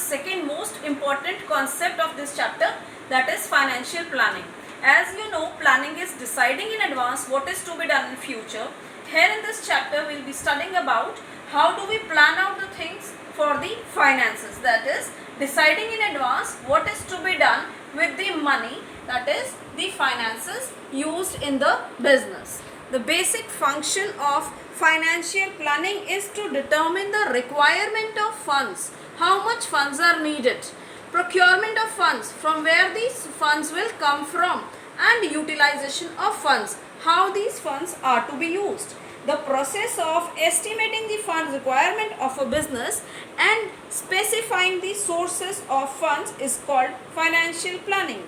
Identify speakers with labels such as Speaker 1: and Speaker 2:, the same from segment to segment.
Speaker 1: second most important concept of this chapter, that is financial planning. As you know, planning is deciding in advance what is to be done in future. Here in this chapter we will be studying about how do we plan out the things for the finances, that is deciding in advance what is to be done with the money, that is the finances used in the business. The basic function of financial planning is to determine the requirement of funds, how much funds are needed, procurement of funds, from where these funds will come from, and utilization of funds, how these funds are to be used. The process of estimating the funds requirement of a business and specifying the sources of funds is called financial planning.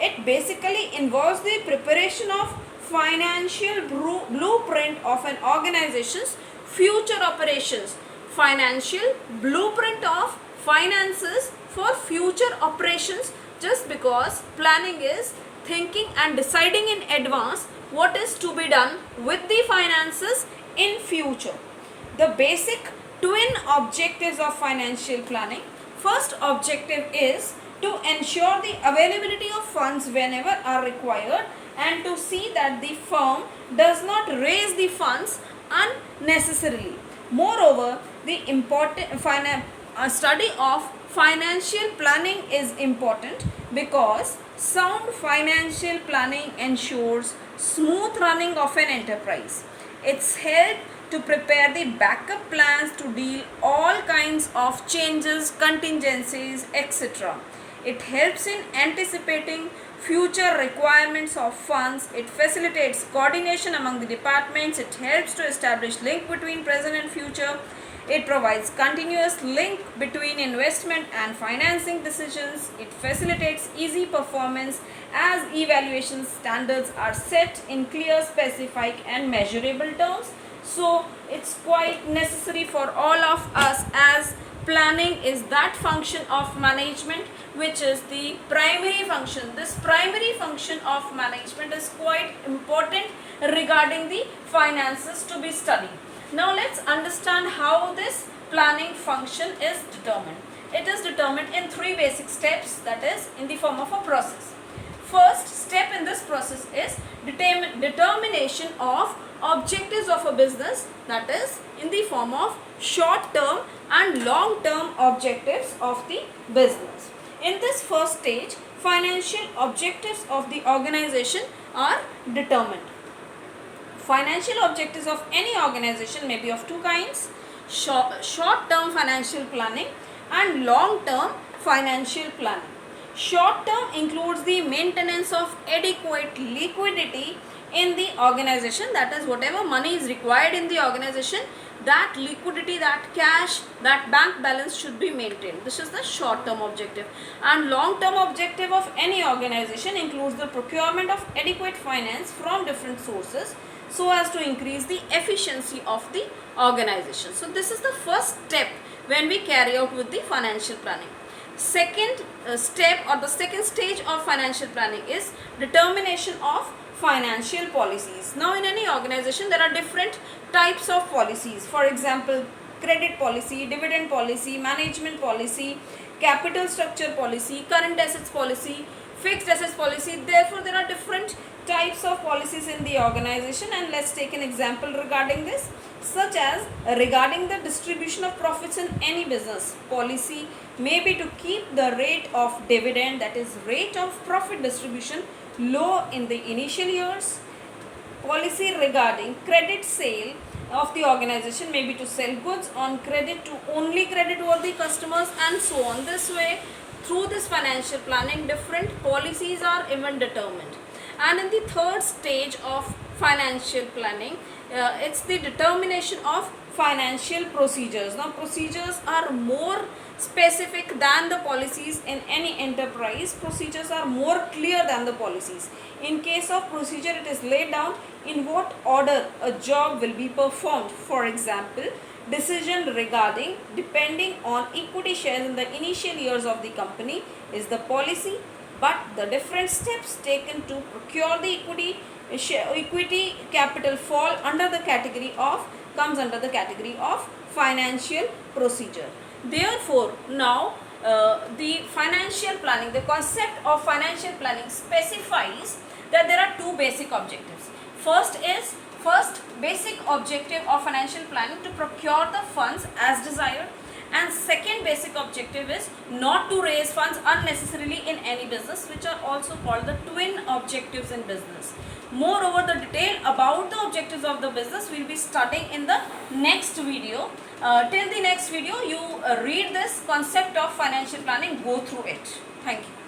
Speaker 1: It basically involves the preparation of financial blueprint of an organization's future operations. Financial blueprint of finances for future operations, just because planning is thinking and deciding in advance what is to be done with the finances in future. The basic twin objectives of financial planning. First objective is to ensure the availability of funds whenever are required and to see that the firm does not raise the funds unnecessarily. Moreover, the study of financial planning is important because sound financial planning ensures smooth running of an enterprise. It's help to prepare the backup plans to deal all kinds of changes, contingencies, etc. It helps in anticipating future requirements of funds. It facilitates coordination among the departments. It helps to establish link between present and future. It provides continuous link between investment and financing decisions. It facilitates easy performance as evaluation standards are set in clear, specific and measurable terms. So it's quite necessary for all of us, as planning is that function of management which is the primary function. This primary function of management is quite important regarding the finances to be studied. Now let's understand how this planning function is determined. It is determined in three basic steps, that is in the form of a process. First step in this process is determination of objectives of a business, that is in the form of short term and long term objectives of the business. In this first stage, financial objectives of the organization are determined. Financial objectives of any organization may be of two kinds: short term financial planning and long term financial planning. Short term includes the maintenance of adequate liquidity in the organization, that is whatever money is required in the organization, that liquidity, that cash, that bank balance should be maintained. This is the short term objective. And long term objective of any organization includes the procurement of adequate finance from different sources so as to increase the efficiency of the organization. So this is the first step when we carry out with the financial planning. Second step or the second stage of financial planning is determination of financial policies. Now in any organization there are different types of policies. For example, credit policy, dividend policy, management policy, capital structure policy, current assets policy, fixed assets policy. Therefore there are different types of policies in the organization, and let's take an example regarding this, such as regarding the distribution of profits in any business. Policy may be to keep the rate of dividend, that is rate of profit distribution, low in the initial years. Policy regarding credit sale of the organization may be to sell goods on credit to only credit-worthy customers, and so on. This way, through this financial planning, different policies are even determined. And in the third stage of financial planning, it's the determination of financial procedures. Now procedures are more specific than the policies in any enterprise. Procedures are more clear than the policies. In case of procedure, it is laid down in what order a job will be performed. For example, decision regarding depending on equity shares in the initial years of the company is the policy, but the different steps taken to procure the equity capital fall under the category of comes under the category of financial procedure. Therefore, now the financial planning, the concept of financial planning specifies that there are two basic objectives. First basic objective of financial planning to procure the funds as desired, and second basic objective is not to raise funds unnecessarily in any business, which are also called the twin objectives in business. Moreover, the detail about the objectives of the business we will be studying in the next video. Till the next video, you read this concept of financial planning, go through it. Thank you.